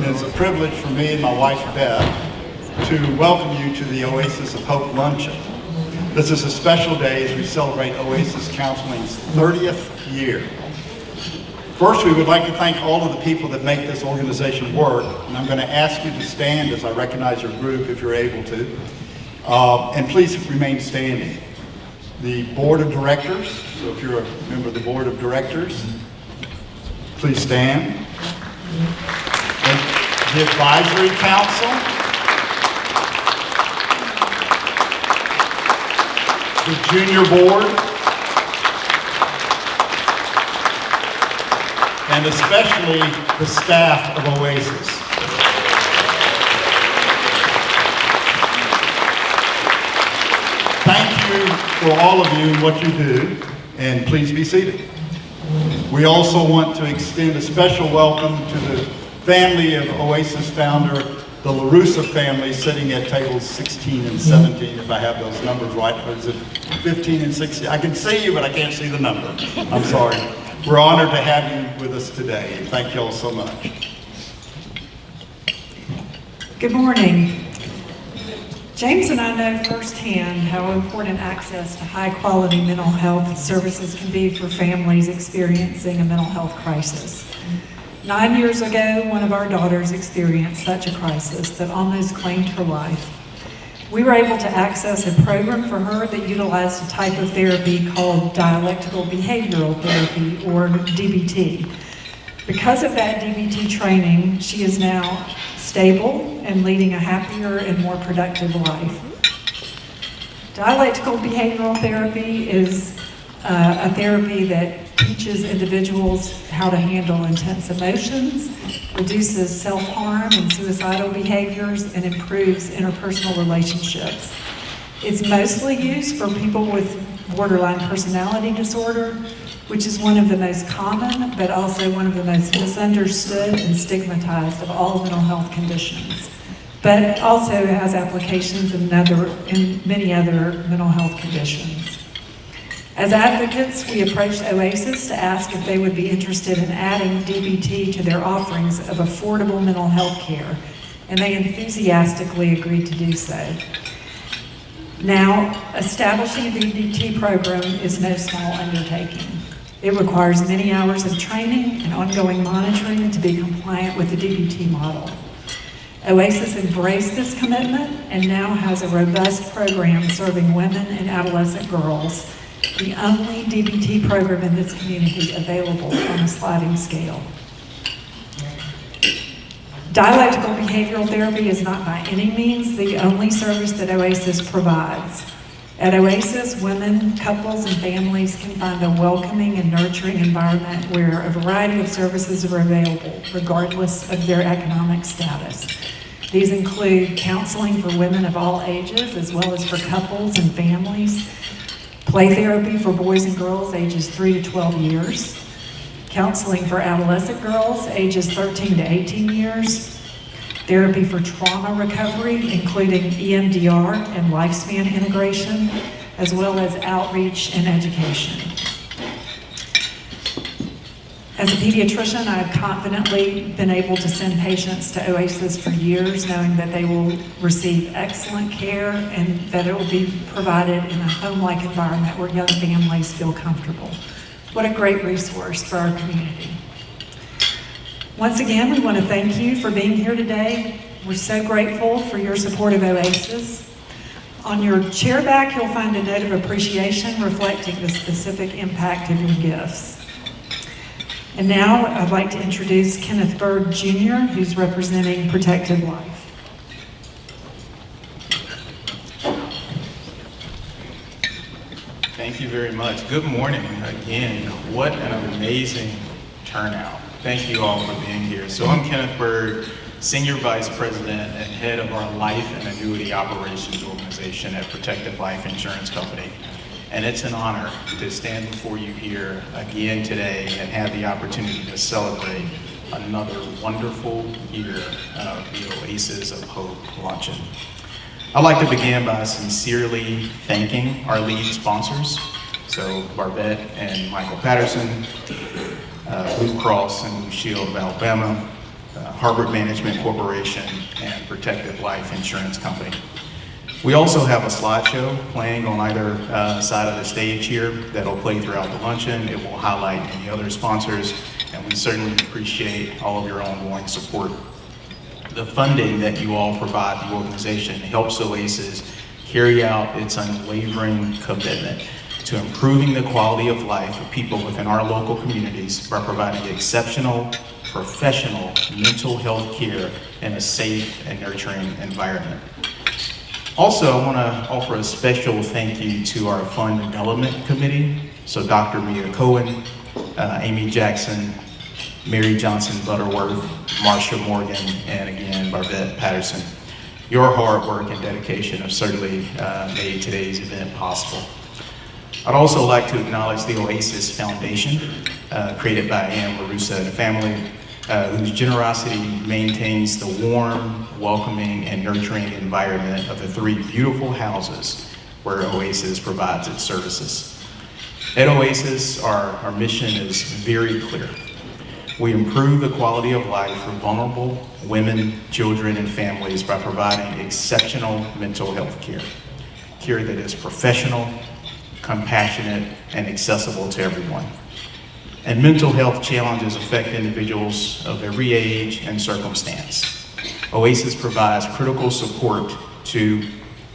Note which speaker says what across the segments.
Speaker 1: and it's a privilege for me and my wife Beth to welcome you to the Oasis of Hope Luncheon. This is a special day as we celebrate Oasis Counseling's 30th year. First, we would like to thank all of the people that make this organization work, and I'm going to ask you to stand as I recognize your group if you're able to, and please remain standing. The Board of Directors, so if you're a member of the Board of Directors, please stand. The Advisory Council, the Junior Board, and especially the staff of Oasis. Thank you for all of you and what you do, and please be seated. We also want to extend a special welcome to the family of Oasis founder, the LaRussa family, sitting at tables 16 and 17, if I have those numbers right. Or is it 15 and 16? I can see you, but I can't see the number. I'm sorry. We're honored to have you with us today, and thank you all so much.
Speaker 2: Good morning. James and I know firsthand how important access to high-quality mental health services can be for families experiencing a mental health crisis. 9 years ago, one of our daughters experienced such a crisis that almost claimed her life. We were able to access a program for her that utilized a type of therapy called dialectical behavioral therapy, or DBT. Because of that DBT training, she is now stable and leading a happier and more productive life. Dialectical behavioral therapy is a therapy that teaches individuals how to handle intense emotions, reduces self-harm and suicidal behaviors, and improves interpersonal relationships. It's mostly used for people with borderline personality disorder, which is one of the most common, but also one of the most misunderstood and stigmatized of all mental health conditions. But it also has applications in many other mental health conditions. As advocates, we approached Oasis to ask if they would be interested in adding DBT to their offerings of affordable mental health care, and they enthusiastically agreed to do so. Now, establishing a DBT program is no small undertaking. It requires many hours of training and ongoing monitoring to be compliant with the DBT model. Oasis embraced this commitment and now has a robust program serving women and adolescent girls, the only DBT program in this community available on a sliding scale. Dialectical behavioral therapy is not by any means the only service that Oasis provides. At Oasis, women, couples, and families can find a welcoming and nurturing environment where a variety of services are available, regardless of their economic status. These include counseling for women of all ages, as well as for couples and families, play therapy for boys and girls ages 3 to 12 years, counseling for adolescent girls ages 13 to 18 years, therapy for trauma recovery, including EMDR and lifespan integration, as well as outreach and education. As a pediatrician, I've confidently been able to send patients to Oasis for years, knowing that they will receive excellent care and that it will be provided in a home-like environment where young families feel comfortable. What a great resource for our community. Once again, we want to thank you for being here today. We're so grateful for your support of Oasis. On your chair back, you'll find a note of appreciation reflecting the specific impact of your gifts. And now I'd like to introduce Kenneth Bird Jr., who's representing Protective Life.
Speaker 3: Thank you very much. Good morning again. What an amazing turnout. Thank you all for being here. So I'm Kenneth Bird, Senior Vice President and Head of our Life and Annuity Operations Organization at Protective Life Insurance Company. And it's an honor to stand before you here again today and have the opportunity to celebrate another wonderful year of the Oasis of Hope Luncheon. I'd like to begin by sincerely thanking our lead sponsors, so Barbette and Michael Patterson, Blue Cross and Blue Shield of Alabama, Harbor Management Corporation, and Protective Life Insurance Company. We also have a slideshow playing on either side of the stage here that'll play throughout the luncheon. It will highlight any other sponsors, and we certainly appreciate all of your ongoing support. The funding that you all provide the organization helps Oasis carry out its unwavering commitment to improving the quality of life of people within our local communities by providing exceptional, professional mental health care in a safe and nurturing environment. Also, I want to offer a special thank you to our Fund Development Committee. So Dr. Mia Cohen, Amy Jackson, Mary Johnson Butterworth, Marsha Morgan, and again, Barbette Patterson. Your hard work and dedication have certainly made today's event possible. I'd also like to acknowledge the Oasis Foundation, created by Ann Marusa and family, whose generosity maintains the warm, welcoming, and nurturing environment of the 3 beautiful houses where Oasis provides its services. At Oasis, our mission is very clear. We improve the quality of life for vulnerable women, children, and families by providing exceptional mental health care. Care that is professional, compassionate, and accessible to everyone. And mental health challenges affect individuals of every age and circumstance. Oasis provides critical support to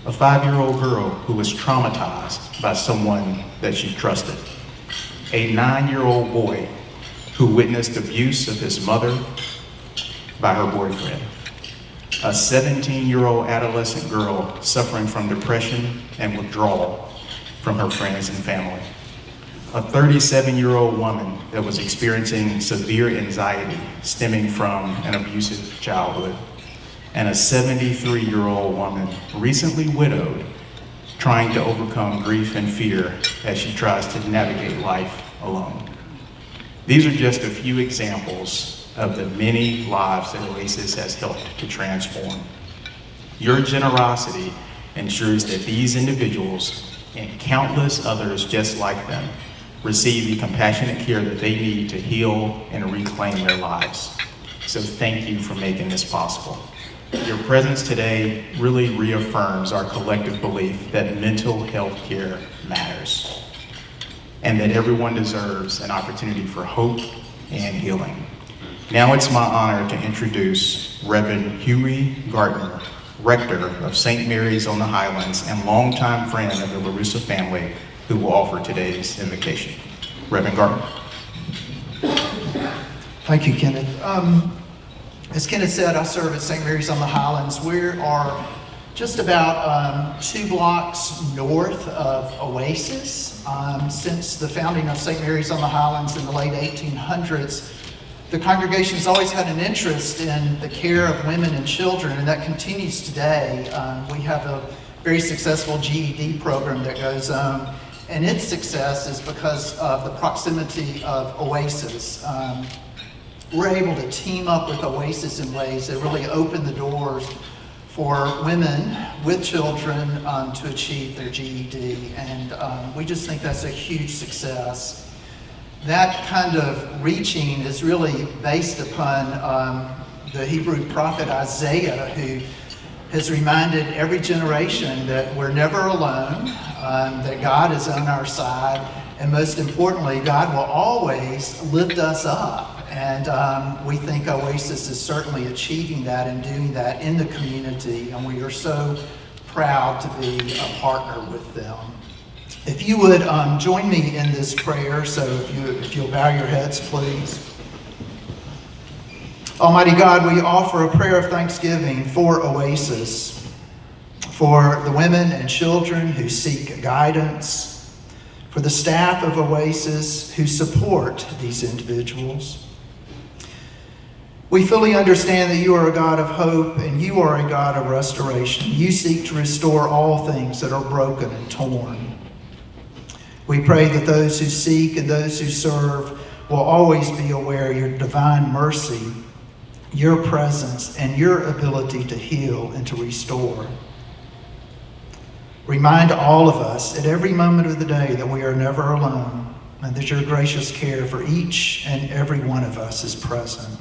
Speaker 3: a 5-year-old girl who was traumatized by someone that she trusted, a 9-year-old boy who witnessed abuse of his mother by her boyfriend, a 17-year-old adolescent girl suffering from depression and withdrawal from her friends and family, a 37-year-old woman that was experiencing severe anxiety stemming from an abusive childhood, and a 73-year-old woman recently widowed trying to overcome grief and fear as she tries to navigate life alone. These are just a few examples of the many lives that Oasis has helped to transform. Your generosity ensures that these individuals and countless others just like them receive the compassionate care that they need to heal and reclaim their lives. So thank you for making this possible. Your presence today really reaffirms our collective belief that mental health care matters and that everyone deserves an opportunity for hope and healing. Now it's my honor to introduce Reverend Huey Gardner, Rector of St. Mary's on the Highlands and longtime friend of the LaRussa family, who will offer today's invocation. Reverend Gardner.
Speaker 4: Thank you, Kenneth. As Kenneth said, I serve at St. Mary's on the Highlands. We are just about 2 blocks north of Oasis. Since the founding of St. Mary's on the Highlands in the late 1800s, the congregation has always had an interest in the care of women and children, and that continues today. We have a very successful GED program that goes on, and its success is because of the proximity of Oasis. We're able to team up with Oasis in ways that really open the doors for women with children to achieve their GED, and we just think that's a huge success. That kind of reaching is really based upon the Hebrew prophet Isaiah, who has reminded every generation that we're never alone, that God is on our side, and most importantly, God will always lift us up. And we think Oasis is certainly achieving that and doing that in the community, and we are so proud to be a partner with them. If you would join me in this prayer, so if you'll bow your heads, please. Almighty God, we offer a prayer of thanksgiving for Oasis, for the women and children who seek guidance, for the staff of Oasis who support these individuals. We fully understand that you are a God of hope and you are a God of restoration. You seek to restore all things that are broken and torn. We pray that those who seek and those who serve will always be aware of your divine mercy, your presence, and your ability to heal and to restore. Remind all of us at every moment of the day that we are never alone and that your gracious care for each and every one of us is present.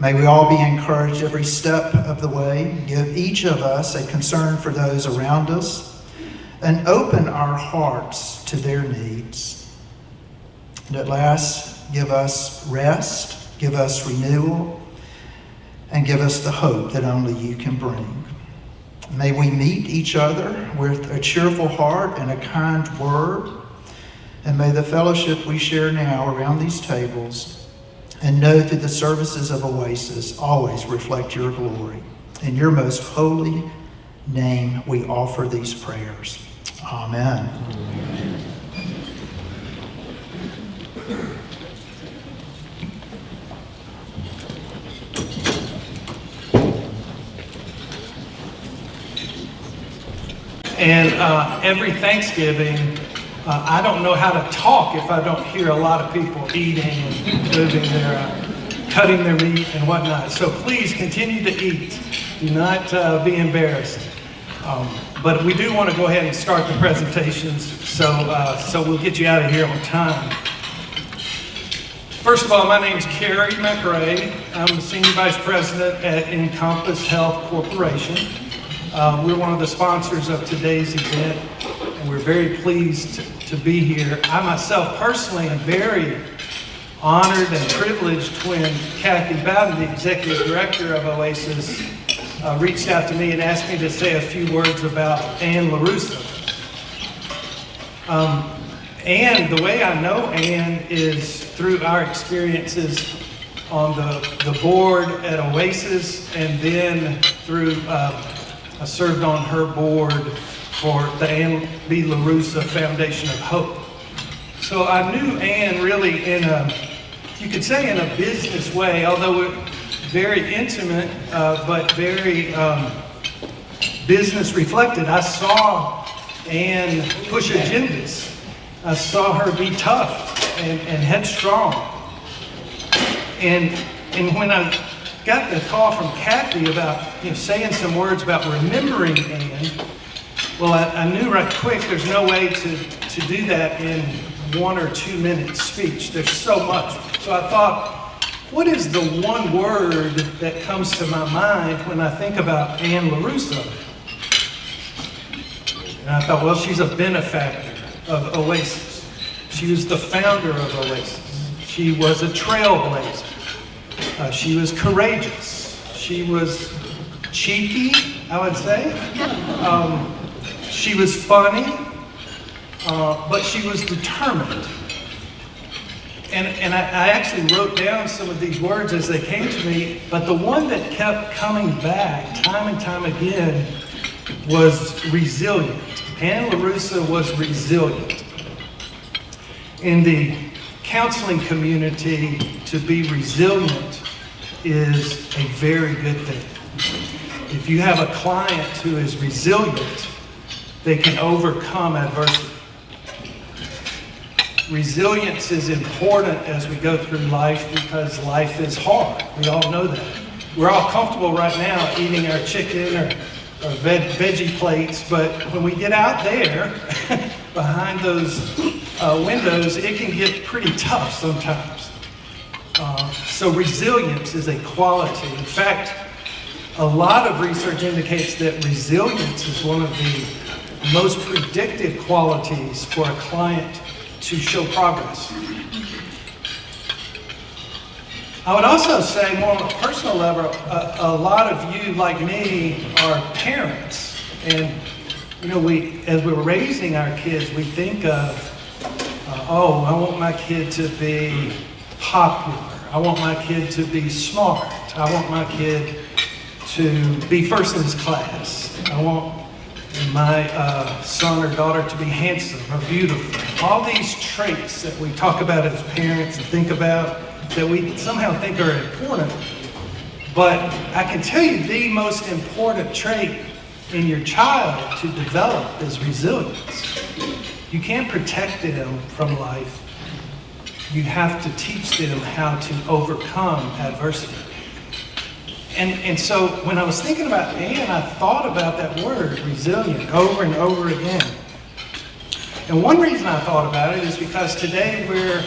Speaker 4: May we all be encouraged every step of the way, give each of us a concern for those around us, and open our hearts to their needs. And at last, give us rest, give us renewal, and give us the hope that only you can bring. May we meet each other with a cheerful heart and a kind word, and may the fellowship we share now around these tables and know through the services of Oasis always reflect your glory. In your most holy name we offer these prayers. Amen.
Speaker 5: And every Thanksgiving, I don't know how to talk if I don't hear a lot of people eating and moving their, cutting their meat and whatnot. So please continue to eat. Do not be embarrassed. But we do want to go ahead and start the presentations, so we'll get you out of here on time. First of all, my name's Kerry McRae. I'm the Senior Vice President at Encompass Health Corporation. We're one of the sponsors of today's event, and we're very pleased to be here. I myself personally am very honored and privileged when Kathy Bowden, the Executive Director of Oasis, reached out to me and asked me to say a few words about Ann LaRusso. Ann, the way I know Ann is through our experiences on the board at Oasis, and then through I served on her board for the Ann B. LaRusso Foundation of Hope. So I knew Ann really in you could say in a business way, although very intimate, but very business reflected. I saw Ann push agendas. I saw her be tough and headstrong. And when I got the call from Kathy about saying some words about remembering Ann, well, I knew right quick there's no way to do that in 1 or 2 minute speech. There's so much. So I thought, what is the one word that comes to my mind when I think about Ann LaRusso? And I thought, well, she's a benefactor of Oasis. She was the founder of Oasis. She was a trailblazer. She was courageous. She was cheeky, I would say. She was funny, but she was determined. And I actually wrote down some of these words as they came to me, but the one that kept coming back time and time again was resilient. Ann LaRusso was resilient. In the counseling community, to be resilient is a very good thing. If you have a client who is resilient, they can overcome adversity. Resilience is important as we go through life because life is hard. We all know that. We're all comfortable right now eating our chicken or veggie plates, but when we get out there behind those windows, it can get pretty tough sometimes. So resilience is a quality. In fact, a lot of research indicates that resilience is one of the most predictive qualities for a client to show progress. I would also say, more on a personal level, a lot of you, like me, are parents. And, as we're raising our kids, we think of, I want my kid to be popular. I want my kid to be smart. I want my kid to be first in his class. I want my son or daughter to be handsome or beautiful. All these traits that we talk about as parents and think about that we somehow think are important. But I can tell you the most important trait in your child to develop is resilience. You can't protect them from life. You have to teach them how to overcome adversity. And so when I was thinking about Ann, I thought about that word, resilient, over and over again. And one reason I thought about it is because today we're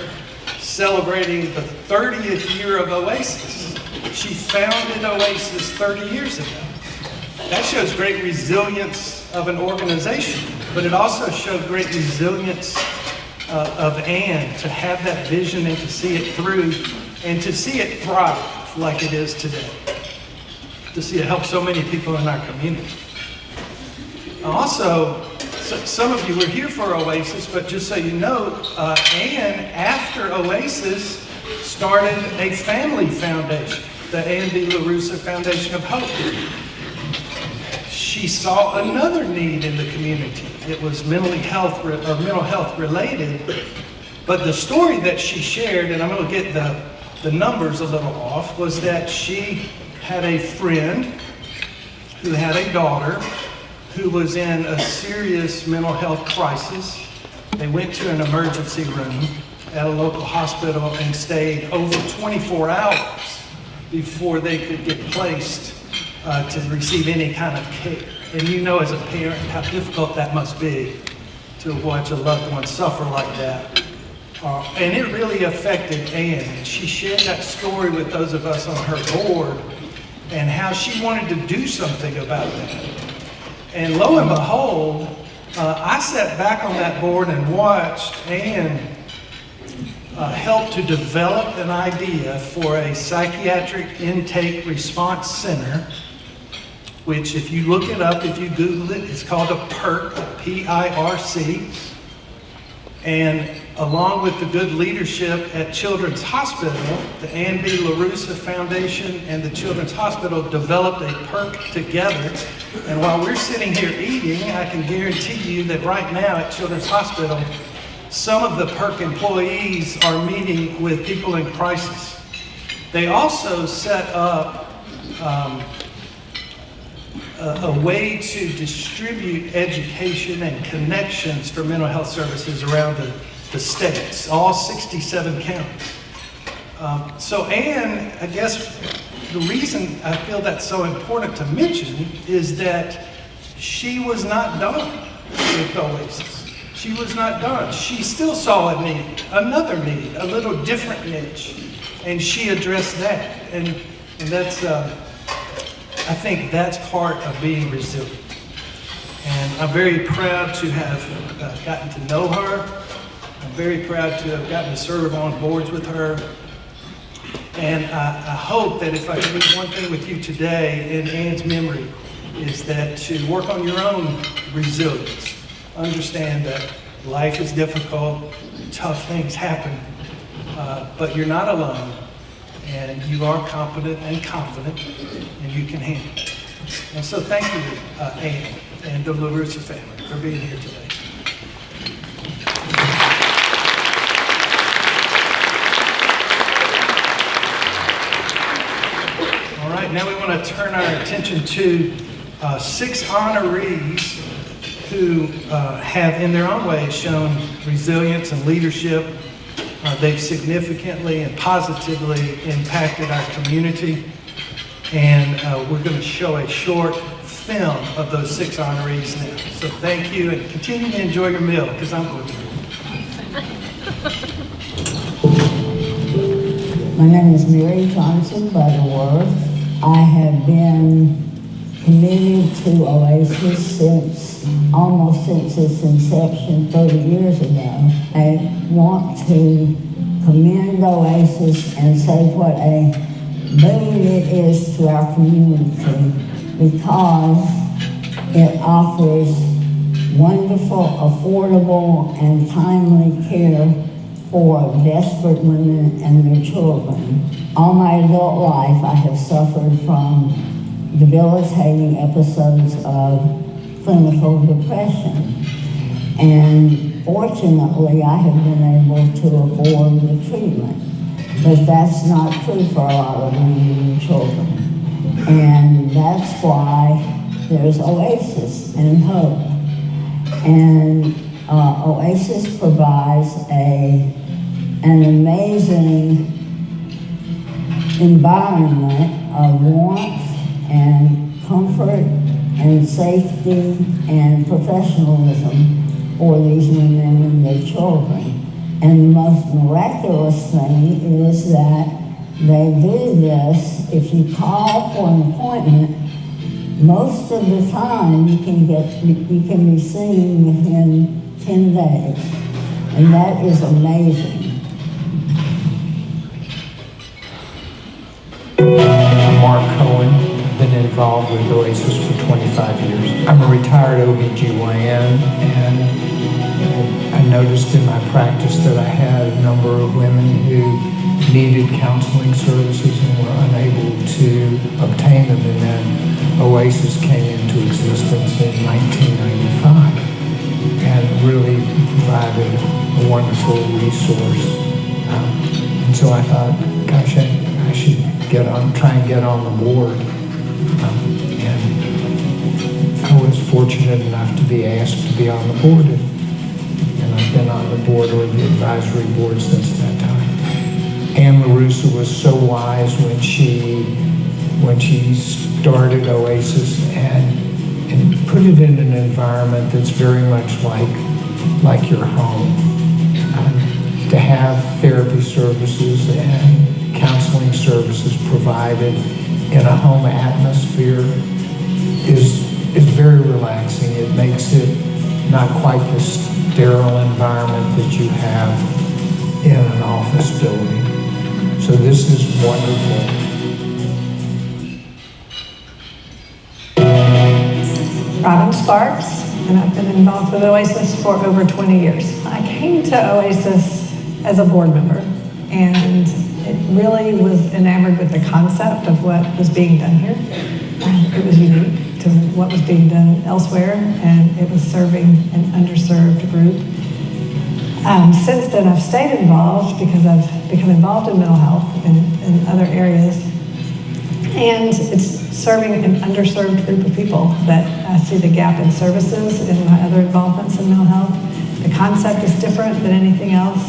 Speaker 5: celebrating the 30th year of Oasis. She founded Oasis 30 years ago. That shows great resilience of an organization, but it also showed great resilience of Ann to have that vision and to see it through and to see it thrive like it is today. To see it help so many people in our community. Also, some of you were here for Oasis, but just so you know, Ann, after Oasis, started a family foundation, the Ann B. LaRussa Foundation of Hope. She saw another need in the community. It was mental health related, but the story that she shared, and I'm going to get the numbers a little off, was that she had a friend who had a daughter who was in a serious mental health crisis. They went to an emergency room at a local hospital and stayed over 24 hours before they could get placed to receive any kind of care. And you know as a parent how difficult that must be to watch a loved one suffer like that. And it really affected Ann. She shared that story with those of us on her board and how she wanted to do something about that. And lo and behold, I sat back on that board and watched Ann help to develop an idea for a psychiatric intake response center, which if you look it up, if you Google it, it's called a PIRC, P-I-R-C. And along with the good leadership at Children's Hospital, the Ann B. LaRussa Foundation and the Children's Hospital developed a PIRC together. And while we're sitting here eating, I can guarantee you that right now at Children's Hospital, some of the PIRC employees are meeting with people in crisis. They also set up a way to distribute education and connections for mental health services around the states, all 67 counties. So Ann, I guess the reason I feel that's so important to mention is that she was not done with Oasis. She was not done. She still saw a need, another need, a little different niche, and she addressed that. And that's, I think that's part of being resilient. And I'm very proud to have gotten to know her. I'm very proud to have gotten to serve on boards with her. And I hope that if I can leave one thing with you today in Ann's memory is that to work on your own resilience. Understand that life is difficult, tough things happen, but you're not alone, and you are competent and confident, and you can handle it. And so thank you, Ann and the LaRussa family for being here today. All right, now we want to turn our attention to 6 honorees who have in their own way shown resilience and leadership. They've significantly and positively impacted our community. And we're going to show a short film of those 6 honorees now. So thank you, and continue to enjoy your meal, because I'm going to.
Speaker 6: My name is Mary Johnson Butterworth. I have been committed to Oasis almost since its inception 30 years ago. I want to commend Oasis and say what a boon it is to our community, because it offers wonderful, affordable, and timely care for desperate women and their children. All my adult life, I have suffered from debilitating episodes of clinical depression. And fortunately, I have been able to afford the treatment. But that's not true for a lot of women and children. And that's why there's Oasis and hope. And Oasis provides an amazing environment of warmth and comfort and safety and professionalism for these women and their children. And the most miraculous thing is that they do this if you call for an appointment, most of the time you can be seen within 10 days. And that is amazing.
Speaker 7: I'm Mark Cohen. I've been involved with Oasis for 25 years. I'm a retired OBGYN, and I noticed in my practice that I had a number of women who needed counseling services and were unable to obtain them, and then Oasis came into existence in 1995 and really provided a wonderful resource. And so I thought, gosh, I should try and get on the board. And I was fortunate enough to be asked to be on the board, and I've been on the board or the advisory board since that time. Ann LaRussa was so wise when she started Oasis and put it in an environment that's very much like your home. To have therapy services and counseling services provided in a home atmosphere is very relaxing. It makes it not quite the sterile environment that you have in an office building. So this is wonderful.
Speaker 8: Robin Sparks, and I've been involved with Oasis for over 20 years. I came to Oasis as a board member, and it really was enamored with the concept of what was being done here. It was unique to what was being done elsewhere, and it was serving an underserved group. Since then, I've stayed involved because I've become involved in mental health in other areas, and it's serving an underserved group of people that I see the gap in services in my other involvements in mental health. The concept is different than anything else,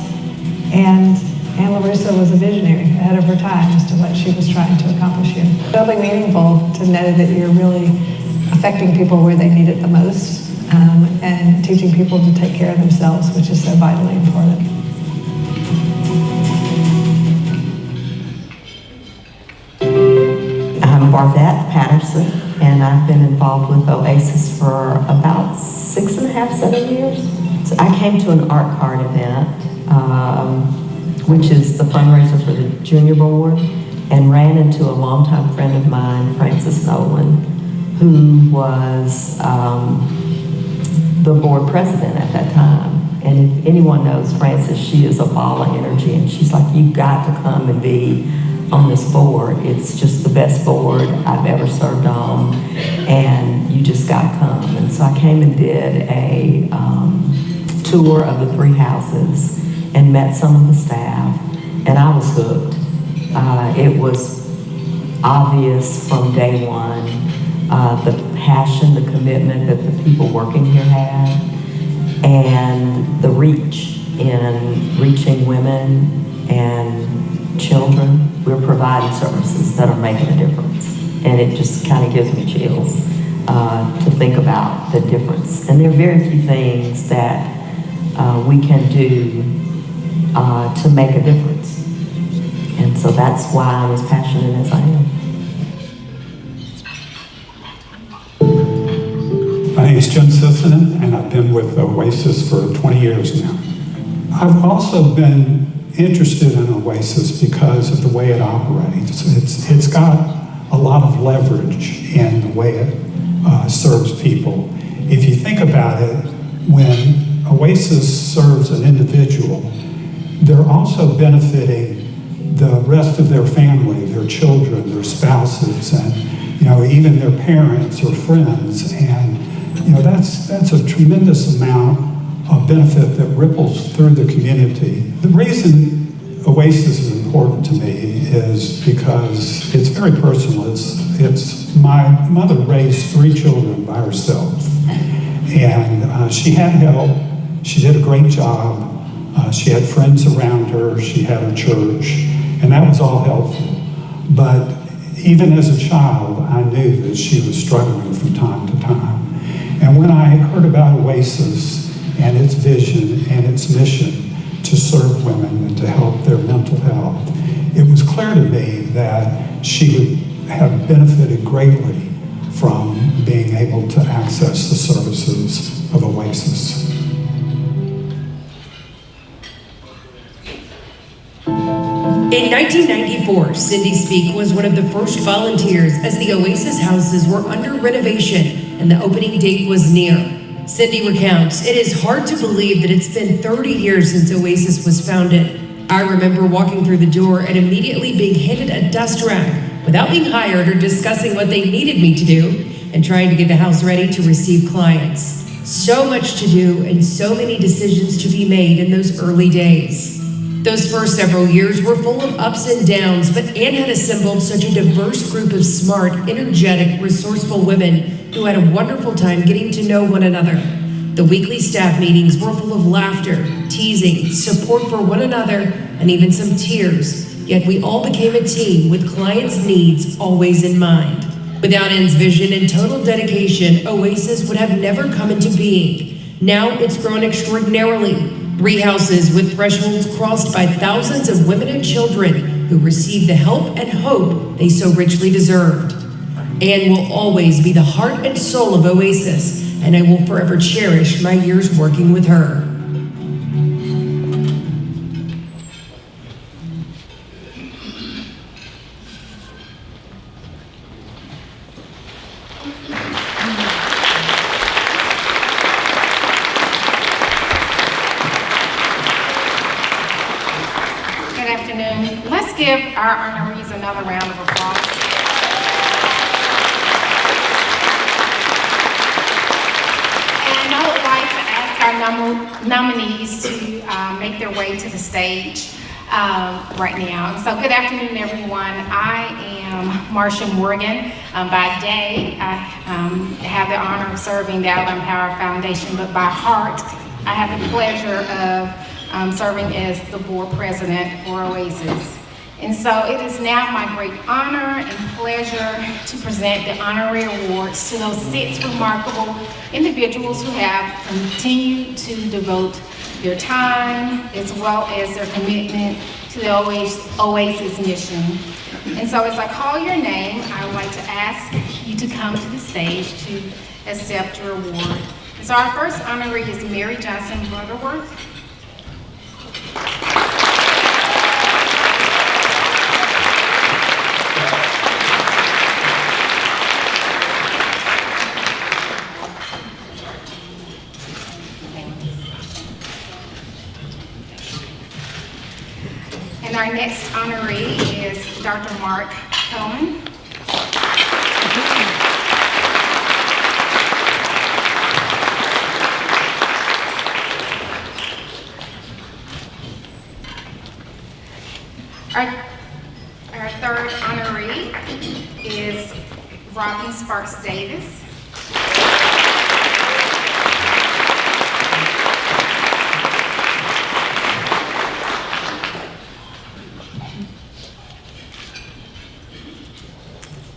Speaker 8: and Ann LaRussa was a visionary ahead of her time as to what she was trying to accomplish here. It's really meaningful to know that you're really affecting people where they need it the most, and teaching people to take care of themselves, which is so vitally important.
Speaker 9: I'm Barthette Patterson, and I've been involved with Oasis for about 6.5, 7 years. So I came to an art card event, which is the fundraiser for the junior board, and ran into a longtime friend of mine, Frances Nolan, who was the board president at that time. And if anyone knows Frances, she is a ball of energy, and she's like, you've got to come and be on this board. It's just the best board I've ever served on, and you just got to come. And so I came and did a tour of the 3 houses and met some of the staff, and I was hooked. It was obvious from day one, the passion, the commitment that the people working here had, and the reach in reaching women and children. We're providing services that are making a difference. And it just kind of gives me chills to think about the difference. And there are very few things that we can do to make a difference. And so that's why I'm as passionate as I am.
Speaker 10: My name is Jim Sisson, and I've been with Oasis for 20 years now. I've also been interested in Oasis because of the way it operates. It's got a lot of leverage in the way it serves people. If you think about it, when Oasis serves an individual, they're also benefiting the rest of their family, their children, their spouses, and even their parents or friends. And that's a tremendous amount of benefit that ripples through the community. The reason Oasis is important to me is because it's very personal. It's my mother raised 3 children by herself, and she had help. She did a great job. She had friends around her. She had her church, and that was all helpful. But even as a child, I knew that she was struggling from time to time. And when I heard about Oasis and its vision and its mission to serve women and to help their mental health, it was clear to me that she would have benefited greatly from being able to access the services of Oasis.
Speaker 11: In 1994, Cindy Speak was one of the first volunteers as the Oasis houses were under renovation and the opening date was near. Cindy recounts, "It is hard to believe that it's been 30 years since Oasis was founded. I remember walking through the door and immediately being handed a dust rag without being hired or discussing what they needed me to do and trying to get the house ready to receive clients. So much to do and so many decisions to be made in those early days." Those first several years were full of ups and downs, but Ann had assembled such a diverse group of smart, energetic, resourceful women who had a wonderful time getting to know one another. The weekly staff meetings were full of laughter, teasing, support for one another, and even some tears. Yet we all became a team with clients' needs always in mind. Without Ann's vision and total dedication, Oasis would have never come into being. Now it's grown extraordinarily. 3 houses with thresholds crossed by thousands of women and children who received the help and hope they so richly deserved. Ann will always be the heart and soul of Oasis, and I will forever cherish my years working with her.
Speaker 12: Let's give our honorees another round of applause. And I would like to ask our nominees to make their way to the stage right now. So good afternoon, everyone. I am Marcia Morgan. By day, I have the honor of serving the Alabama Power Foundation, but by heart, I have the pleasure of serving as the board president for Oasis. And so it is now my great honor and pleasure to present the honorary awards to those 6 remarkable individuals who have continued to devote their time as well as their commitment to the Oasis mission. And so as I call your name, I would like to ask you to come to the stage to accept your award. And so our first honoree is Mary Johnson Butterworth. And our next honoree is Dr. Mark Cohen. Our third honoree is Robin Sparks Davis.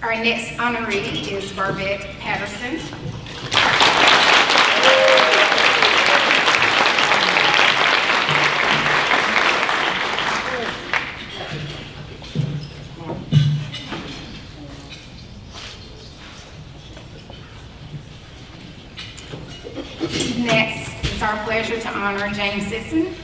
Speaker 12: Our next honoree is Barbette Patterson. Next, it's our pleasure to honor James Sisson.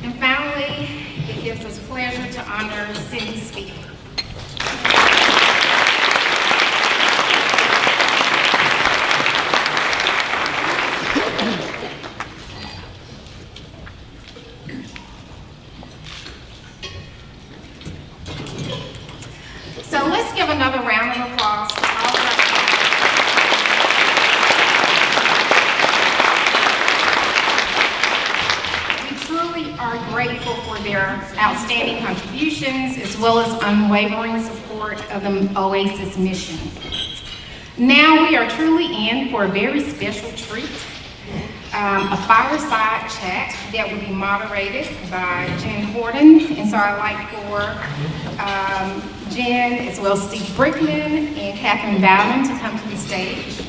Speaker 12: And finally, it gives us pleasure to honor Cindy Speak. So let's give another round of applause to all of our We truly are grateful for their outstanding contributions as well as unwavering support of the Oasis mission. Now we are truly in for a very special treat. A fireside chat that will be moderated by Jen Horton. And so I'd like for Jen, as well as Steve Brickman and Catherine Bowden to come to the stage.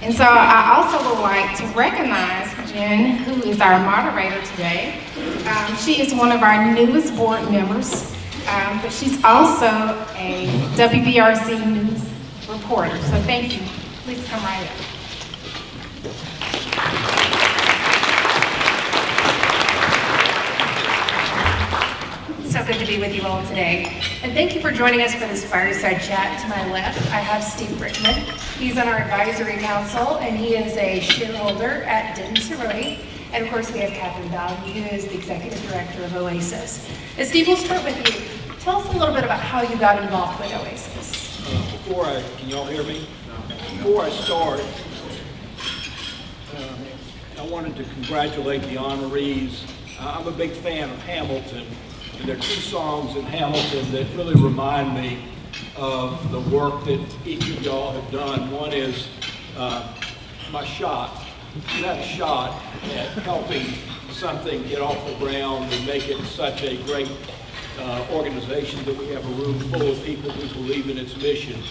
Speaker 12: And so I also would like to recognize Jen, who is our moderator today. She is one of our newest board members, but she's also a WBRC News reporter. So thank you. Please come right up.
Speaker 13: So good to be with you all today. And thank you for joining us for this fireside chat. To my left, I have Steve Rickman. He's on our advisory council, and he is a shareholder at Denton Cerrone. And of course, we have Catherine Dowden, who is the executive director of Oasis. And Steve, we'll start with you. Tell us a little bit about how you got involved with Oasis.
Speaker 14: Can y'all hear me? Before I start, I wanted to congratulate the honorees. I'm a big fan of Hamilton, and there are two songs in Hamilton that really remind me of the work that each of y'all have done. One is My Shot. You had a shot at helping something get off the ground and make it such a great organization that we have a room full of people who believe in its mission.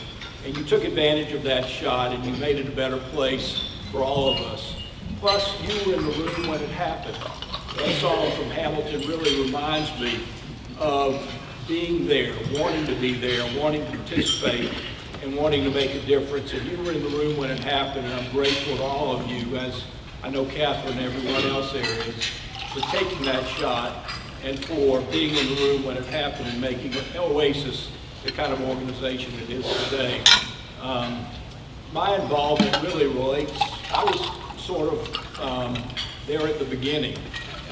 Speaker 14: And you took advantage of that shot and you made it a better place for all of us. Plus, you were in the room when it happened. That song from Hamilton really reminds me of being there, wanting to be there, wanting to participate, and wanting to make a difference. And you were in the room when it happened, and I'm grateful to all of you, as I know Catherine and everyone else there is, for taking that shot and for being in the room when it happened and making Oasis the kind of organization it is today. My involvement really relates, I was sort of there at the beginning.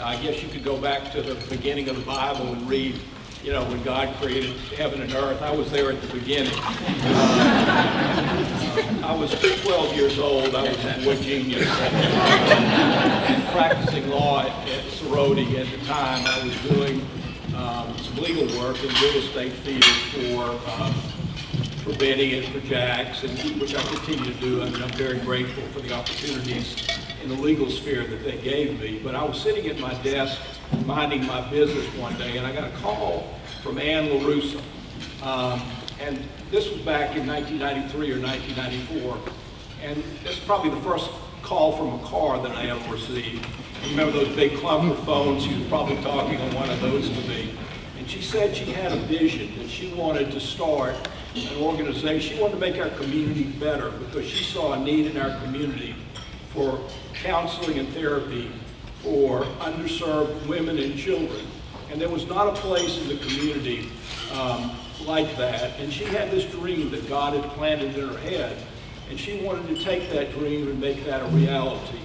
Speaker 14: I guess you could go back to the beginning of the Bible and read, you know, when God created heaven and earth. I was there at the beginning. I was 12 years old. I was a boy genius and practicing law at Cerrone at the time. I was doing some legal work in real estate field for Benny and for Jax, and which I continue to do. I mean, I'm very grateful for the opportunities in the legal sphere that they gave me. But I was sitting at my desk minding my business one day, and I got a call from Ann LaRussa. And this was back in 1993 or 1994. And it's probably the first call from a car that I ever received. You remember those big clunker phones? She was probably talking on one of those to me. And she said she had a vision that she wanted to start an organization. She wanted to make our community better because she saw a need in our community for counseling and therapy for underserved women and children. And there was not a place in the community like that. And she had this dream that God had planted in her head. And she wanted to take that dream and make that a reality.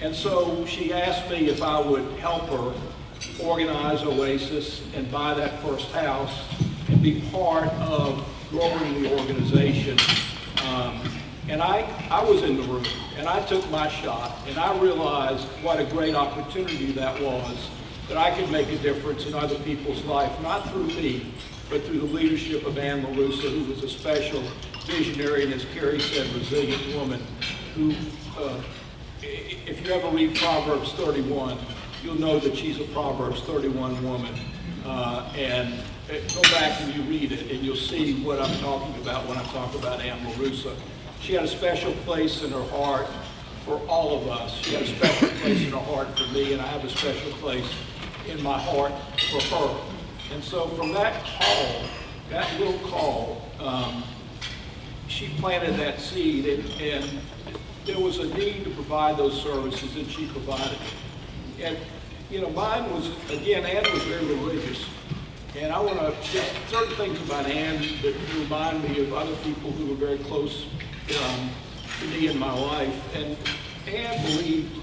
Speaker 14: And so she asked me if I would help her organize Oasis and buy that first house and be part of growing the organization. And I was in the room, and I took my shot, and I realized what a great opportunity that was, that I could make a difference in other people's life, not through me, but through the leadership of Ann LaRussa, who was a special visionary, and as Carrie said, resilient woman, who, if you ever read Proverbs 31, you'll know that she's a Proverbs 31 woman. And go back and you read it, and you'll see what I'm talking about when I talk about Ann LaRussa. She had a special place in her heart for all of us. She had a special place in her heart for me, and I have a special place in my heart for her. And so from that call, that little call, she planted that seed, and there was a need to provide those services, and she provided it. And, you know, mine was, again, Ann was very religious. And I want to just certain things about Ann that remind me of other people who were very close to me in my life. And Ann believed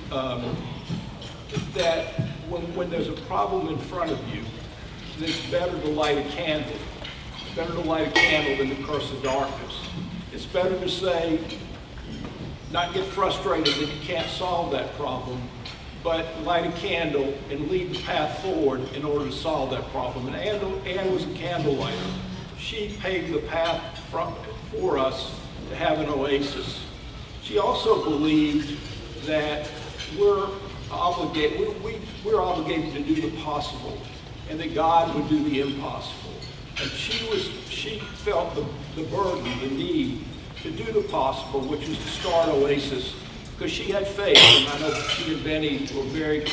Speaker 14: that when there's a problem in front of you, that it's better to light a candle. It's better to light a candle than to curse the darkness. It's better to say, not get frustrated that you can't solve that problem, but light a candle and lead the path forward in order to solve that problem. And Ann was a candle lighter. She paved the path for us to have an Oasis. She also believed that we're obligated to do the possible, and that God would do the impossible. And she felt the burden, the need to do the possible, which was to start Oasis, because she had faith, and I know she and Benny were very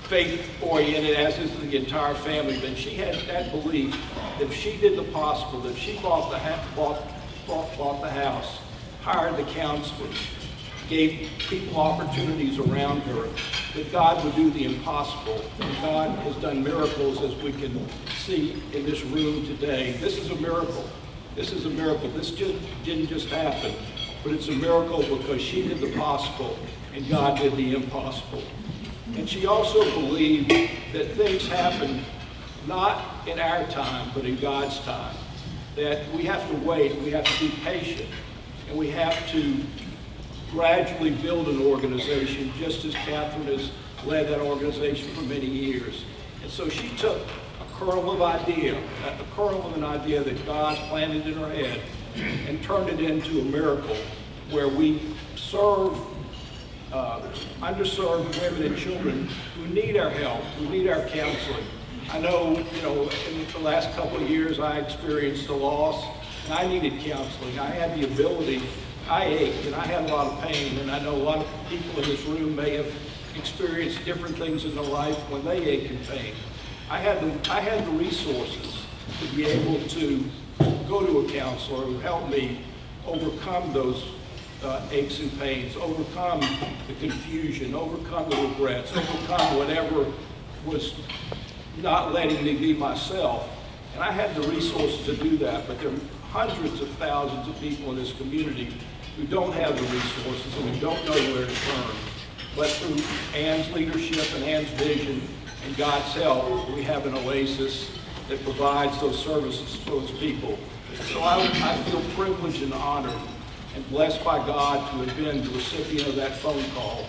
Speaker 14: faith-oriented, as is the entire family, but she had that belief that if she did the possible, that if she bought the house, hired the counselors, gave people opportunities around her, that God would do the impossible. And God has done miracles, as we can see in this room today. This is a miracle. This is a miracle. This didn't just happen, but it's a miracle because she did the possible and God did the impossible. And she also believed that things happen not in our time, but in God's time. That we have to wait, we have to be patient, and we have to gradually build an organization, just as Catherine has led that organization for many years. And so she took a kernel of an idea that God planted in her head and turned it into a miracle where we serve underserved women and children who need our help, who need our counseling. I know, in the last couple of years I experienced a loss and I needed counseling. I had the ability, I ached and I had a lot of pain, and I know a lot of people in this room may have experienced different things in their life when they ache and pain. I had the resources to be able to go to a counselor who helped me overcome those aches and pains, overcome the confusion, overcome the regrets, overcome whatever was not letting me be myself. And I had the resources to do that, but there are hundreds of thousands of people in this community who don't have the resources and who don't know where to turn. But through Ann's leadership and Ann's vision and God's help, we have an Oasis that provides those services to those people. So I feel privileged and honored and blessed by God to have been the recipient of that phone call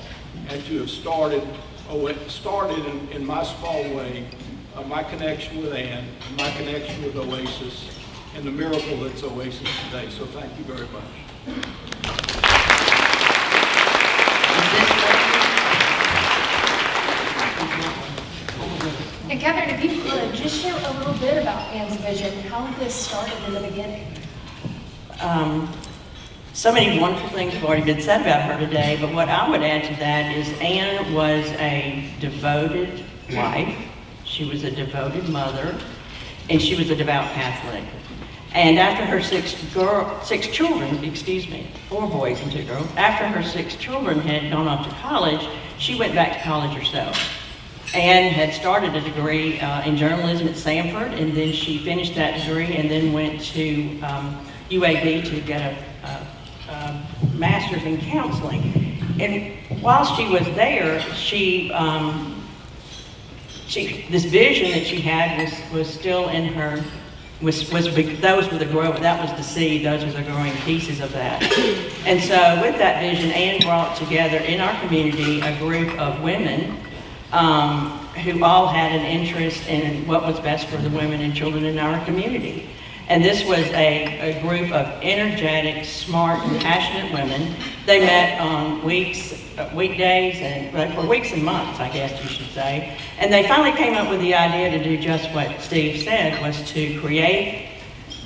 Speaker 14: and to have started in my small way my connection with Ann, my connection with Oasis, and the miracle that's Oasis today. So thank you very much.
Speaker 13: And Catherine, if you could, just share a little bit about Ann's vision, how this started in the beginning.
Speaker 15: So many wonderful things have already been said about her today, but what I would add to that is Ann was a devoted wife, she was a devoted mother, and she was a devout Catholic. And after her 4 boys and 2 girls, after her 6 children had gone off to college, she went back to college herself. Ann had started a degree in journalism at Samford, and then she finished that degree and then went to UAB to get a master's in counseling. And while she was there, this vision that she had was still in her. Those were that was the seed. Those were the growing pieces of that. And so, with that vision, Ann brought together in our community a group of women who all had an interest in what was best for the women and children in our community. And this was a group of energetic, smart, and passionate women. They met on weekdays, and for weeks and months, I guess you should say. And they finally came up with the idea to do just what Steve said, was to create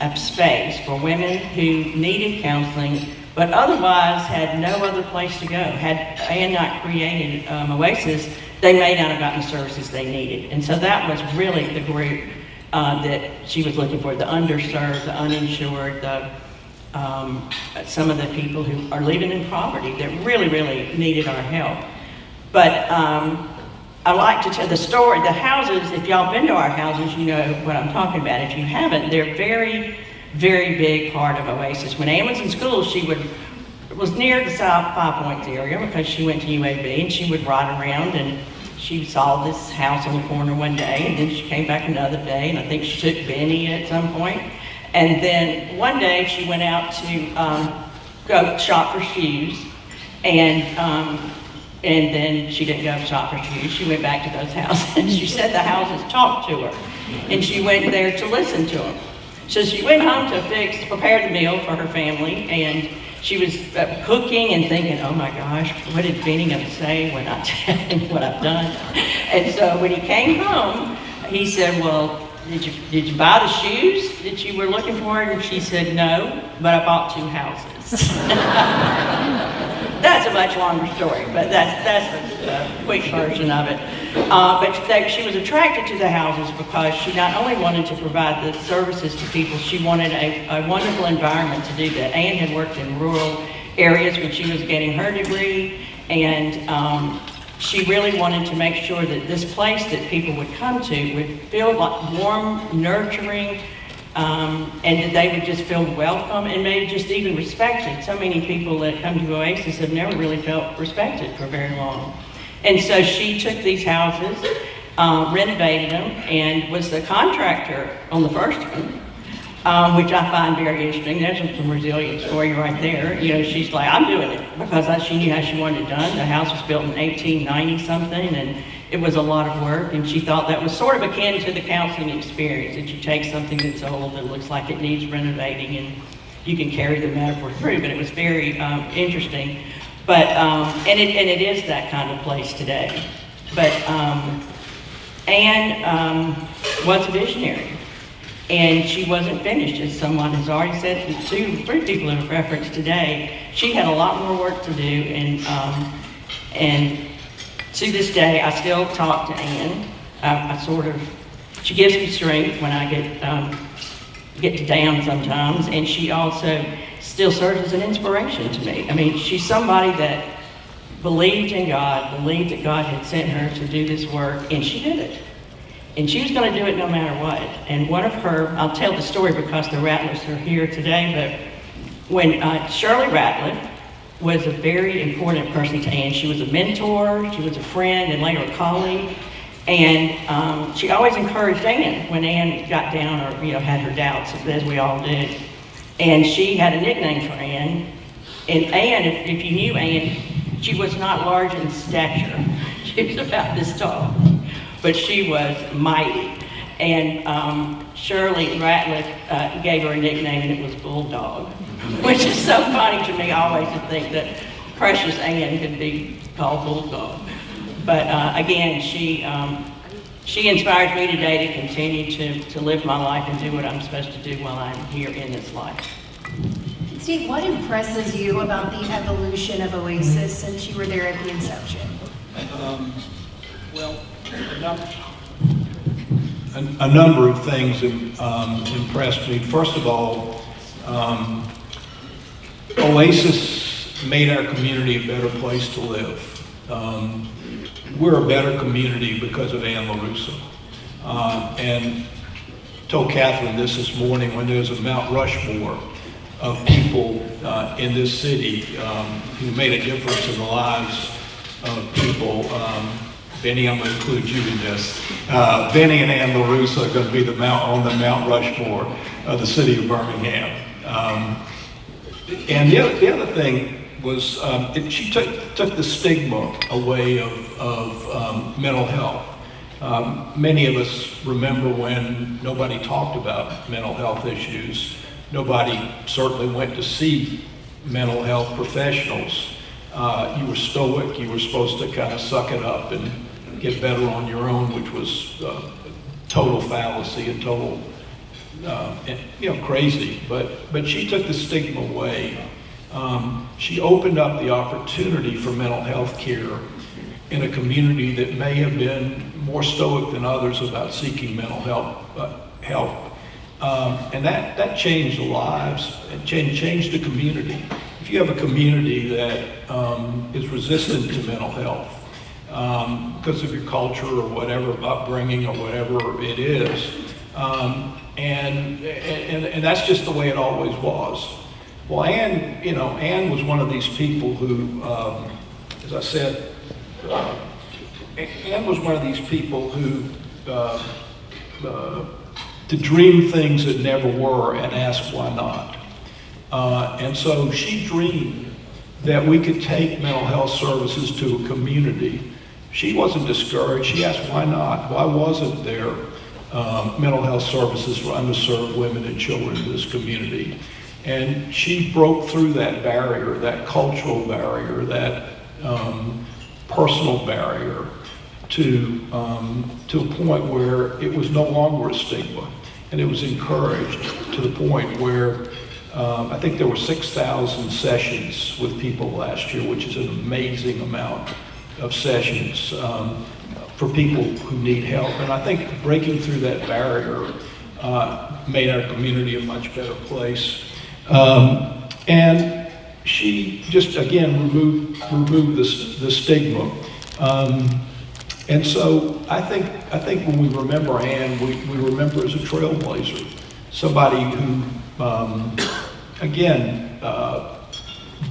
Speaker 15: a space for women who needed counseling, but otherwise had no other place to go. Had Ann not created Oasis, they may not have gotten the services they needed. And so that was really the group that she was looking for, the underserved, the uninsured, some of the people who are living in poverty that really, really needed our help. But I like to tell the story. The houses, if y'all been to our houses, you know what I'm talking about. If you haven't, they're very, very big part of Oasis. When Ann was in school, she was near the South 5 Points area because she went to UAB, and she would ride around, and she saw this house on the corner one day, and then she came back another day, and I think she took Benny at some point. And then one day she went out to go shop for shoes, and then she didn't go shop for shoes. She went back to those houses, and she said the houses talked to her, and she went there to listen to them. So she went home to prepare the meal for her family, and she was cooking and thinking, oh my gosh, what is Benny going to say when I tell him what I've done? And so when he came home, he said, well, did you buy the shoes that you were looking for? And she said, no, but I bought 2 houses. That's a much longer story, but that's a quick version of it. She was attracted to the houses because she not only wanted to provide the services to people, she wanted a wonderful environment to do that. Anne had worked in rural areas when she was getting her degree, and she really wanted to make sure that this place that people would come to would feel like warm, nurturing, and that they would just feel welcome and maybe just even respected. So many people that come to Oasis have never really felt respected for very long. And so she took these houses, renovated them, and was the contractor on the first one, which I find very interesting. There's some resilience for you right there. You know, she's like, I'm doing it, because she knew how she wanted it done. The house was built in 1890 something, and it was a lot of work, and she thought that was sort of akin to the counseling experience, that you take something that's old that looks like it needs renovating, and you can carry the metaphor through. But it was very interesting. But and it is that kind of place today. But Anne was a visionary, and she wasn't finished, as someone has already said. 2 or 3 people have referenced today. She had a lot more work to do, and to this day, I still talk to Anne. She gives me strength when I get down sometimes, and she also still serves as an inspiration to me. I mean, she's somebody that believed in God, believed that God had sent her to do this work, and she did it. And she was going to do it no matter what. And one of her, I'll tell the story because the Ratliffs are here today, but when Shirley Ratliff was a very important person to Anne. She was a mentor, she was a friend, and later a colleague. And she always encouraged Anne when Anne got down or had her doubts, as we all did. And she had a nickname for Anne. And Anne, if you knew Anne, she was not large in stature. She was about this tall, but she was mighty. And Shirley Ratliff gave her a nickname, and it was Bulldog, which is so funny to me always to think that precious Anne could be called Bulldog. But again, she inspires me today to continue to live my life and do what I'm supposed to do while I'm here in this life.
Speaker 13: Steve, what impresses you about the evolution of Oasis since you were there at the inception?
Speaker 14: Well, a number of things impressed me. First of all, Oasis made our community a better place to live. We're a better community because of Anne LaRusso. And told Catherine this morning, when there's a Mount Rushmore of people in this city who made a difference in the lives of people. Benny, I'm going to include you in this. Benny and Anne LaRusso are going to be on the Mount Rushmore of the city of Birmingham. And the other thing was she took the stigma away of mental health. Many of us remember when nobody talked about mental health issues. Nobody certainly went to see mental health professionals. You were stoic, you were supposed to kind of suck it up and get better on your own, which was total fallacy and total, crazy. But she took the stigma away. She opened up the opportunity for mental health care in a community that may have been more stoic than others about seeking mental help. And that changed lives and changed the community. If you have a community that is resistant to mental health because of your culture or whatever, upbringing or whatever it is, and that's just the way it always was. Well, Anne was one of these people who, as I said, Anne was one of these people who to dream things that never were and ask why not. And so she dreamed that we could take mental health services to a community. She wasn't discouraged. She asked why not? Why wasn't there mental health services for underserved women and children in this community? And she broke through that barrier, that cultural barrier, that personal barrier to a point where it was no longer a stigma, and it was encouraged to the point where I think there were 6,000 sessions with people last year, which is an amazing amount of sessions for people who need help. And I think breaking through that barrier made our community a much better place. And she just, again, removed the stigma. And so I think when we remember Anne, we remember as a trailblazer, somebody who, again,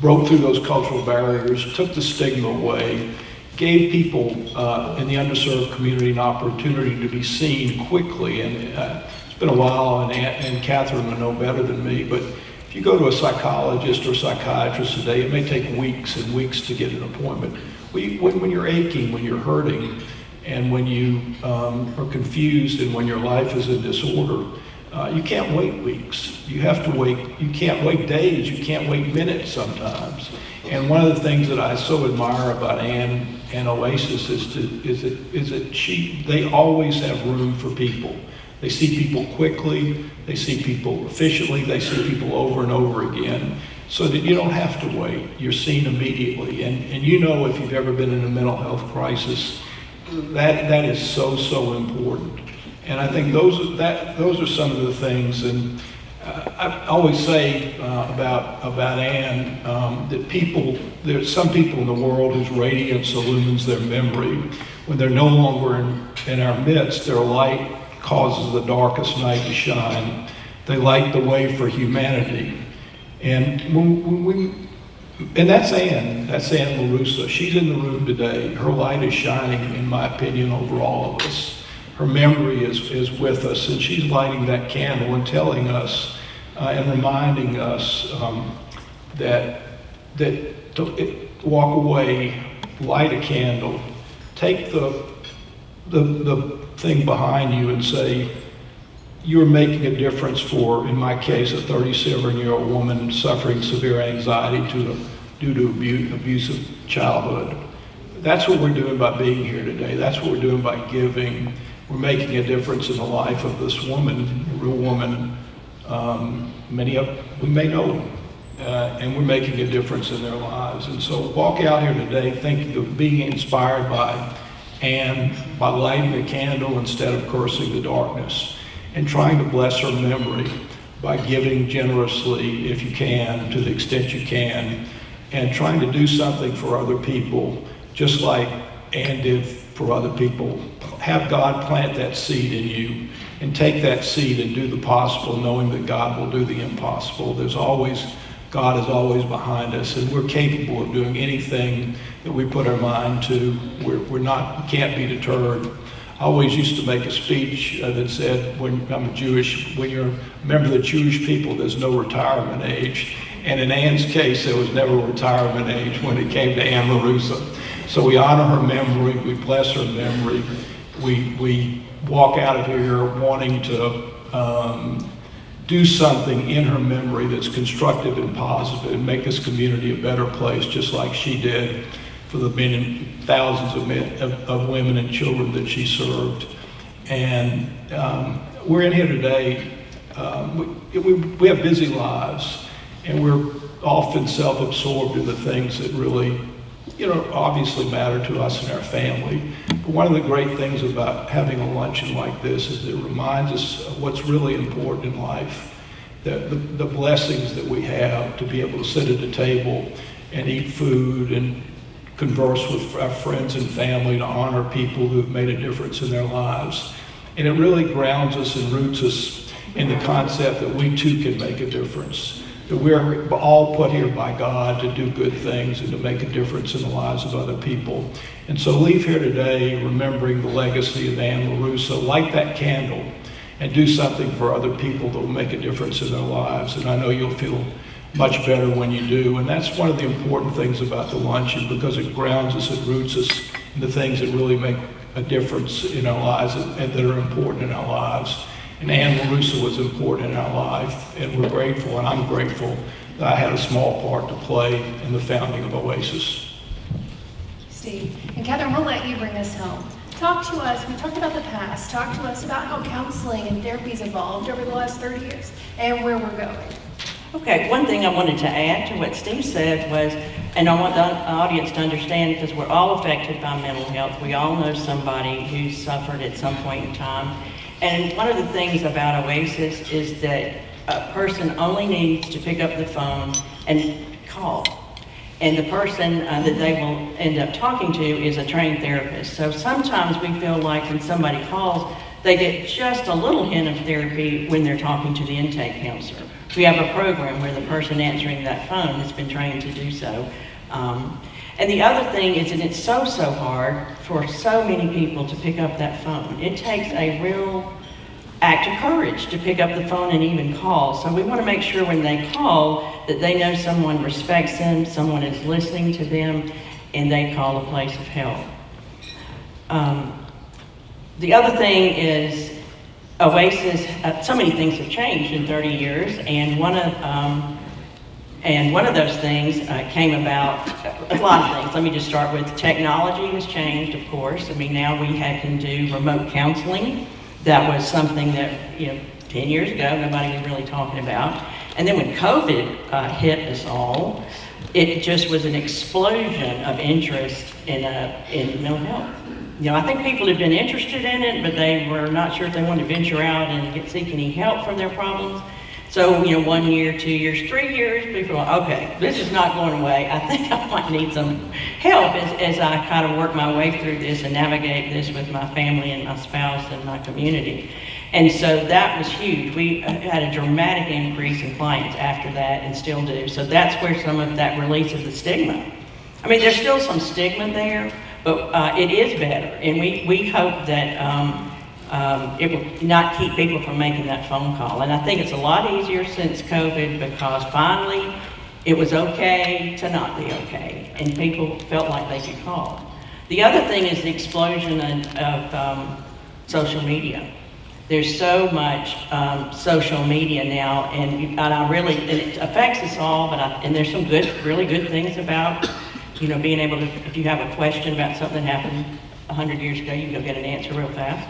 Speaker 14: broke through those cultural barriers, took the stigma away, gave people in the underserved community an opportunity to be seen quickly. And it's been a while, and Catherine will know better than me, but if you go to a psychologist or psychiatrist today, it may take weeks and weeks to get an appointment. When you're aching, when you're hurting, and when you are confused, and when your life is in disorder, you can't wait weeks. You have to wait. You can't wait days. You can't wait minutes sometimes. And one of the things that I so admire about Anne and Oasis is that they always have room for people. They see people quickly. They see people efficiently. They see people over and over again, so that you don't have to wait. You're seen immediately. And you know, if you've ever been in a mental health crisis, that is so important. And I think those are some of the things. And I always say about Anne that there's some people in the world whose radiance illumines their memory. When they're no longer in our midst, their light causes the darkest night to shine. They light the way for humanity. And and that's Anne LaRussa. She's in the room today. Her light is shining, in my opinion, over all of us. Her memory is with us, and she's lighting that candle and telling us and reminding us that to walk away, light a candle, take the thing behind you and say, you're making a difference for, in my case, a 37-year-old woman suffering severe anxiety due to abusive childhood. That's what we're doing by being here today. That's what we're doing by giving. We're making a difference in the life of this woman, a real woman. Many of we may know them, and we're making a difference in their lives. And so walk out here today thinking of being inspired by Anne, by lighting a candle instead of cursing the darkness, and trying to bless her memory by giving generously, if you can, to the extent you can, and trying to do something for other people, just like Anne did for other people. Have God plant that seed in you, and take that seed and do the possible, knowing that God will do the impossible. God is always behind us, and we're capable of doing anything that we put our mind to. We can't be deterred. I always used to make a speech that said, when you're a member of the Jewish people, there's no retirement age. And in Anne's case, there was never a retirement age when it came to Anne LaRussa. So we honor her memory, we bless her memory, we walk out of here wanting to do something in her memory that's constructive and positive and make this community a better place, just like she did for the thousands of women and children that she served. And we're in here today. We have busy lives, and we're often self-absorbed in the things that really, obviously matter to us and our family. But one of the great things about having a luncheon like this is it reminds us of what's really important in life, the blessings that we have to be able to sit at a table and eat food and converse with our friends and family, to honor people who've made a difference in their lives. And it really grounds us and roots us in the concept that we too can make a difference, that we're all put here by God to do good things and to make a difference in the lives of other people. And so leave here today remembering the legacy of Anne LaRussa. Light that candle and do something for other people that will make a difference in their lives. And I know you'll feel much better when you do. And that's one of the important things about the luncheon, because it grounds us, it roots us in the things that really make a difference in our lives and that are important in our lives. And Anne LaRussa was important in our life, and we're grateful, and I'm grateful that I had a small part to play in the founding of Oasis.
Speaker 13: Steve. And Catherine, we'll let you bring us home. Talk to us, we talked about the past, talk to us about how counseling and therapy's evolved over the last 30 years and where we're going.
Speaker 15: Okay, one thing I wanted to add to what Steve said was, and I want the audience to understand, because we're all affected by mental health. We all know somebody who's suffered at some point in time. And one of the things about Oasis is that a person only needs to pick up the phone and call. And the person that they will end up talking to is a trained therapist. So sometimes we feel like when somebody calls, they get just a little hint of therapy when they're talking to the intake counselor. We have a program where the person answering that phone has been trained to do so. And the other thing is that it's so hard for so many people to pick up that phone. It takes a real act of courage to pick up the phone and even call. So we want to make sure when they call that they know someone respects them, someone is listening to them, and they call a place of help. The other thing is Oasis, so many things have changed in 30 years, and one of those things came about, a lot of things. Let me just start with technology has changed, of course. I mean, now we can do remote counseling. That was something that, 10 years ago, nobody was really talking about. And then when COVID hit us all, it just was an explosion of interest in mental health. I think people have been interested in it, but they were not sure if they wanted to venture out and seek any help for their problems. So, 1 year, 2 years, 3 years, people are, okay, this is not going away. I think I might need some help as I kind of work my way through this and navigate this with my family and my spouse and my community. And so that was huge. We had a dramatic increase in clients after that and still do. So that's where some of that release of the stigma. I mean, there's still some stigma there, but it is better. And we hope that it will not keep people from making that phone call. And I think it's a lot easier since COVID because finally it was okay to not be okay. And people felt like they could call. The other thing is the explosion of social media. There's so much social media now, and it affects us all, and there's some really good things about being able to, if you have a question about something that happened 100 years ago, you can go get an answer real fast.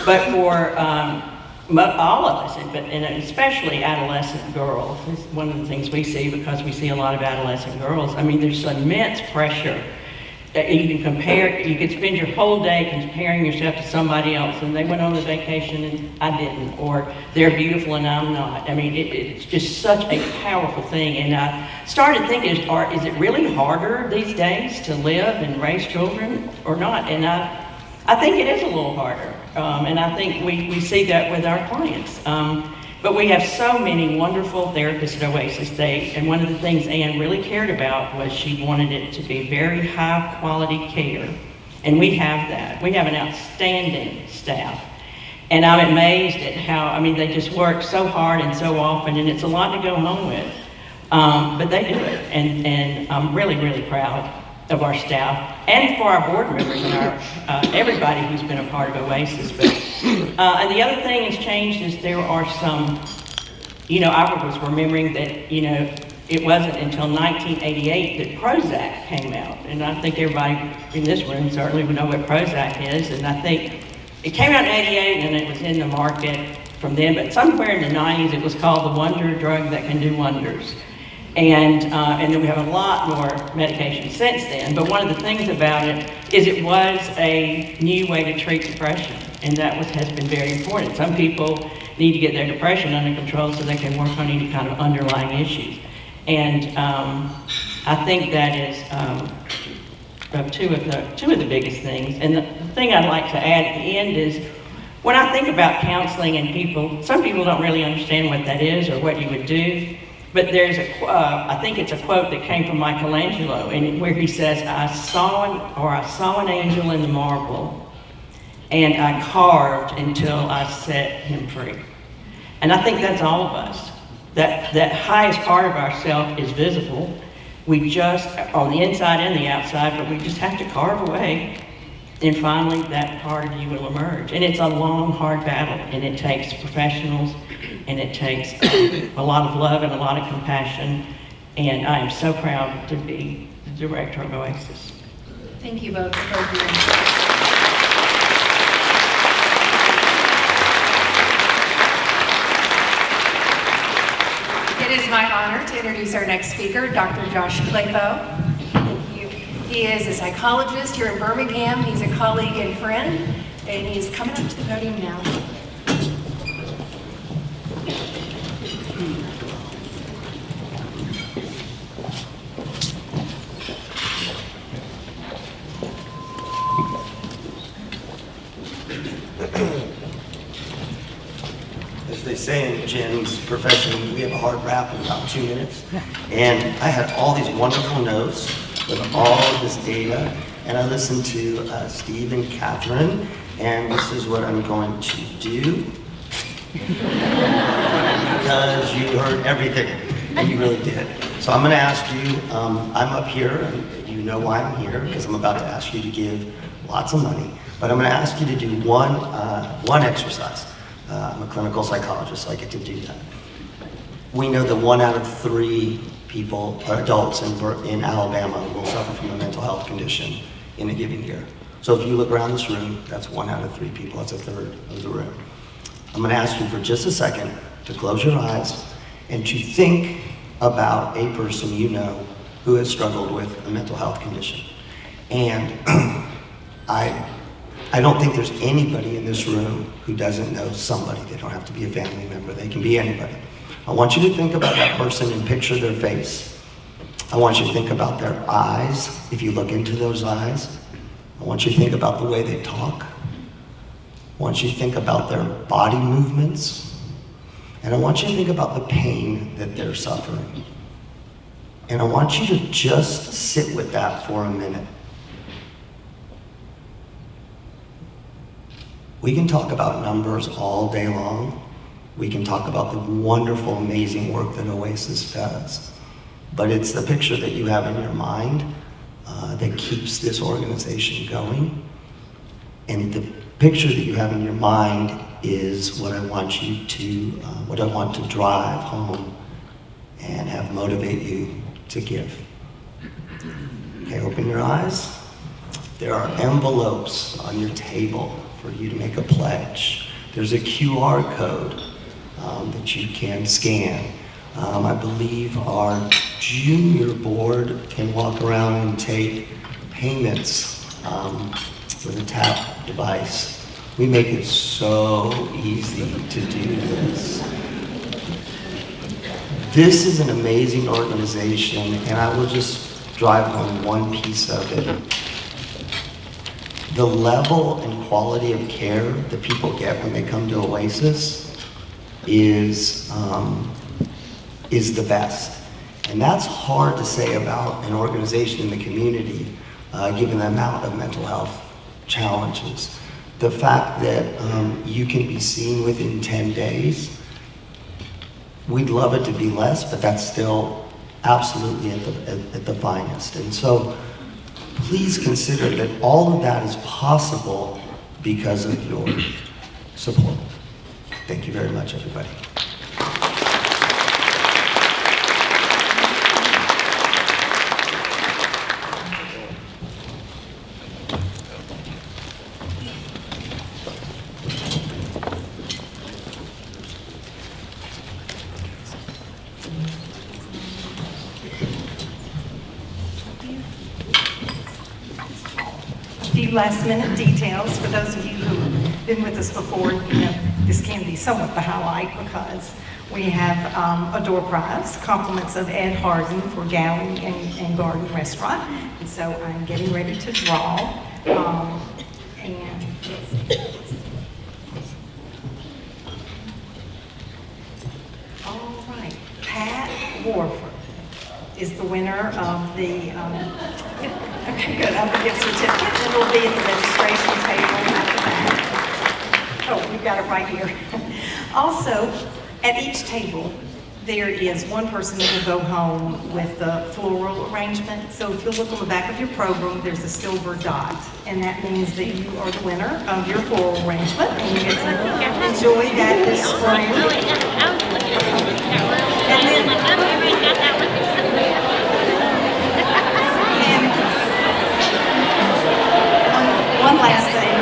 Speaker 15: But for all of us, and especially adolescent girls, this is one of the things we see because we see a lot of adolescent girls. I mean, there's immense pressure that you can compare, you could spend your whole day comparing yourself to somebody else, and they went on a vacation and I didn't, or they're beautiful and I'm not. I mean, it's just such a powerful thing. And I started thinking, is it really harder these days to live and raise children or not? And I think it is a little harder. And I think we see that with our clients. But we have so many wonderful therapists at Oasis. And one of the things Ann really cared about was she wanted it to be very high quality care. And we have that. We have an outstanding staff. And I'm amazed at how, they just work so hard and so often, and it's a lot to go home with. But they do it. And I'm really, really proud of our staff and for our board members and everybody who's been a part of Oasis. And the other thing that's changed is there are some, I was remembering that, it wasn't until 1988 that Prozac came out. And I think everybody in this room certainly would know what Prozac is. And I think it came out in 88 and it was in the market from then, but somewhere in the 90s it was called the wonder drug that can do wonders. And then we have a lot more medication since then. But one of the things about it is it was a new way to treat depression. And that has been very important. Some people need to get their depression under control so they can work on any kind of underlying issues. And I think that is two of the biggest things. And the thing I'd like to add at the end is, when I think about counseling and some people don't really understand what that is or what you would do. But there's I think it's a quote that came from Michelangelo, and where he says, I saw an angel in the marble, and I carved until I set him free. And I think that's all of us. That highest part of ourselves is visible. We just, on the inside and the outside, but we just have to carve away, and finally that part of you will emerge. And it's a long, hard battle, and it takes professionals, and it takes a lot of love and a lot of compassion. And I am so proud to be the director of Oasis.
Speaker 13: Thank you both for both of you. It is my introduce our next speaker, Dr. Josh Claypo. He is a psychologist here in Birmingham. He's a colleague and friend, and he's coming up to the podium now.
Speaker 16: As they say in Jen's profession, we have a hard wrap in about 2 minutes. And I had all these wonderful notes with all of this data, and I listened to Steve and Catherine, and this is what I'm going to do. Because you heard everything, and you really did. So I'm going to ask you, I'm up here, and you know why I'm here, because I'm about to ask you to give lots of money. But I'm going to ask you to do one exercise. I'm a clinical psychologist, so I get to do that. We know that 1 out of 3 people, or adults in Alabama, will suffer from a mental health condition in a given year. So if you look around this room, that's 1 out of 3 people, that's a third of the room. I'm gonna ask you for just a second to close your eyes and to think about a person you know who has struggled with a mental health condition. And I don't think there's anybody in this room who doesn't know somebody. They don't have to be a family member, they can be anybody. I want you to think about that person and picture their face. I want you to think about their eyes, if you look into those eyes. I want you to think about the way they talk. I want you to think about their body movements. And I want you to think about the pain that they're suffering. And I want you to just sit with that for a minute. We can talk about numbers all day long. We can talk about the wonderful, amazing work that Oasis does. But it's the picture that you have in your mind that keeps this organization going. And the picture that you have in your mind is what I want you to, what I want to drive home and have motivate you to give. Okay, open your eyes. There are envelopes on your table for you to make a pledge. There's a QR code that you can scan. I believe our junior board can walk around and take payments with a tap device. We make it so easy to do this. This is an amazing organization, and I will just drive home one piece of it. The level and quality of care that people get when they come to Oasis is the best. And that's hard to say about an organization in the community, given the amount of mental health challenges. The fact that you can be seen within 10 days, we'd love it to be less, but that's still absolutely at the finest. And so please consider that all of that is possible because of your support. Thank you very much, everybody.
Speaker 17: Last minute details for those of you who've been with us before. You know, this can be somewhat the highlight because we have a door prize, compliments of Ed Harden for Galley and Garden Restaurant. And so I'm getting ready to draw. And all right, Pat Warford is the winner of the okay, good. I will get a certificate. It will be at the registration table at the back. Oh, we've got it right here. Also, at each table, there is one person that will go home with the floral arrangement. So if you look on the back of your program, there's a silver dot, and that means that you are the winner of your floral arrangement, and you get to enjoy that this spring. And then, one last thing.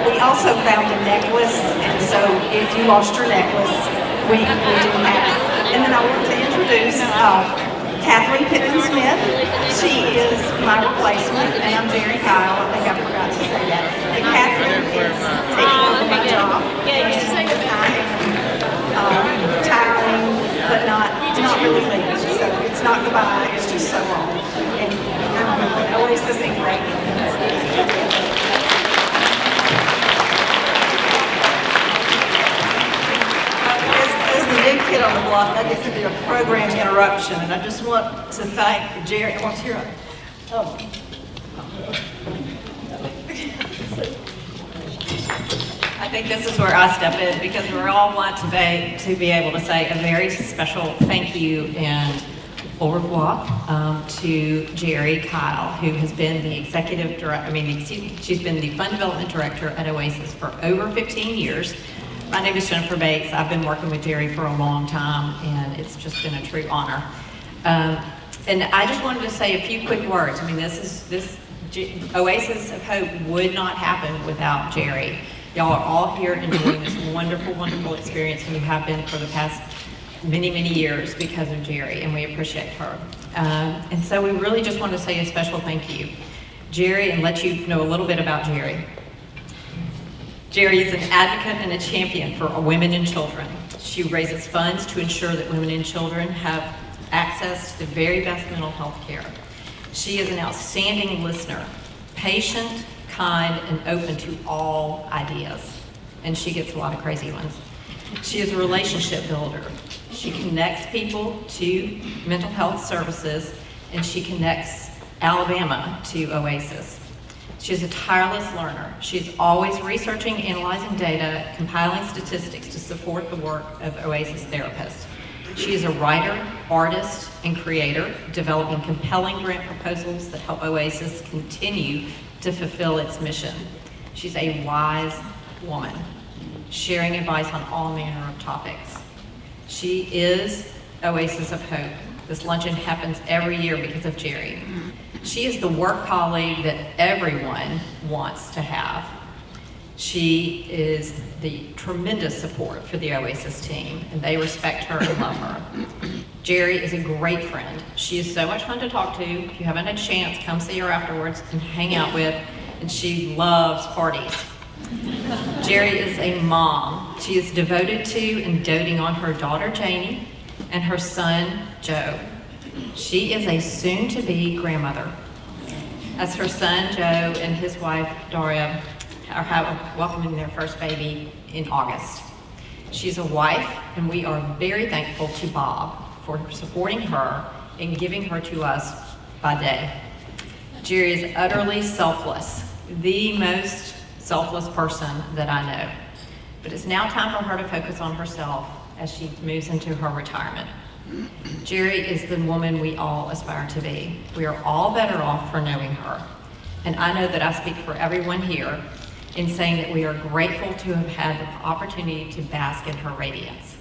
Speaker 17: We also found a necklace, and so if you lost your necklace, we do have And then I want to introduce Catherine Pittman-Smith. She is my replacement, and I'm Jerry Kyle. I think I forgot to say that. But Catherine is taking over my job. Tiring, but not really leaving. So it's not goodbye, it's just so long. And Oasis ain't great. As the new kid on the block, I get to do a program interruption, and I just want to thank Jerry. I want to hear it.
Speaker 18: I think this is where I step in because we all want to be able to say a very special thank you and au revoir to Jerry Kyle, who has been the executive director, she's been the fund development director at Oasis for over 15 years. My name is Jennifer Bates. I've been working with Jerry for a long time, and it's just been a true honor. And I just wanted to say a few quick words. Oasis of Hope would not happen without Jerry. Y'all are all here enjoying this wonderful, wonderful experience, and you have been for the past many, many years because of Jerry, and we appreciate her. And so we really just want to say a special thank you. Jerry, and let you know a little bit about Jerry. Jerry is an advocate and a champion for women and children. She raises funds to ensure that women and children have access to the very best mental health care. She is an outstanding listener, patient, kind, and open to all ideas. And she gets a lot of crazy ones. She is a relationship builder. She connects people to mental health services, and she connects Alabama to Oasis. She is a tireless learner. She's always researching, analyzing data, compiling statistics to support the work of Oasis therapists. She is a writer, artist, and creator, developing compelling grant proposals that help Oasis continue to fulfill its mission. She's a wise woman, sharing advice on all manner of topics. She is Oasis of Hope. This luncheon happens every year because of Jerry. She is the work colleague that everyone wants to have. She is the tremendous support for the Oasis team, and they respect her and love her. Jerry is a great friend. She is so much fun to talk to. If you haven't had a chance, come see her afterwards and hang out with, and she loves parties. Jerry is a mom. She is devoted to and doting on her daughter, Janie, and her son, Joe. She is a soon-to-be grandmother, as her son, Joe, and his wife, Daria, are welcoming their first baby in August. She's a wife, and we are very thankful to Bob for supporting her and giving her to us by day. Jerry is utterly selfless, the most selfless person that I know. But it's now time for her to focus on herself as she moves into her retirement. Jerry is the woman we all aspire to be. We are all better off for knowing her. And I know that I speak for everyone here in saying that we are grateful to have had the opportunity to bask in her radiance.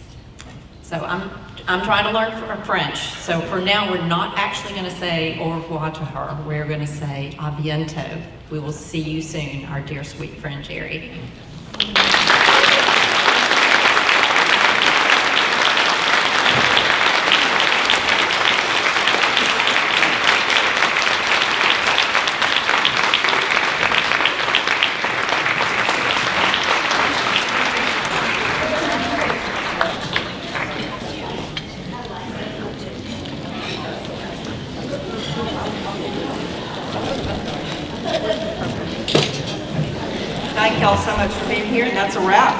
Speaker 18: So I'm trying to learn French. So for now, we're not actually going to say au revoir to her. We're going to say à bientôt. We will see you soon, our dear sweet friend Jerry.
Speaker 17: Thank y'all so much for being here, and that's a wrap.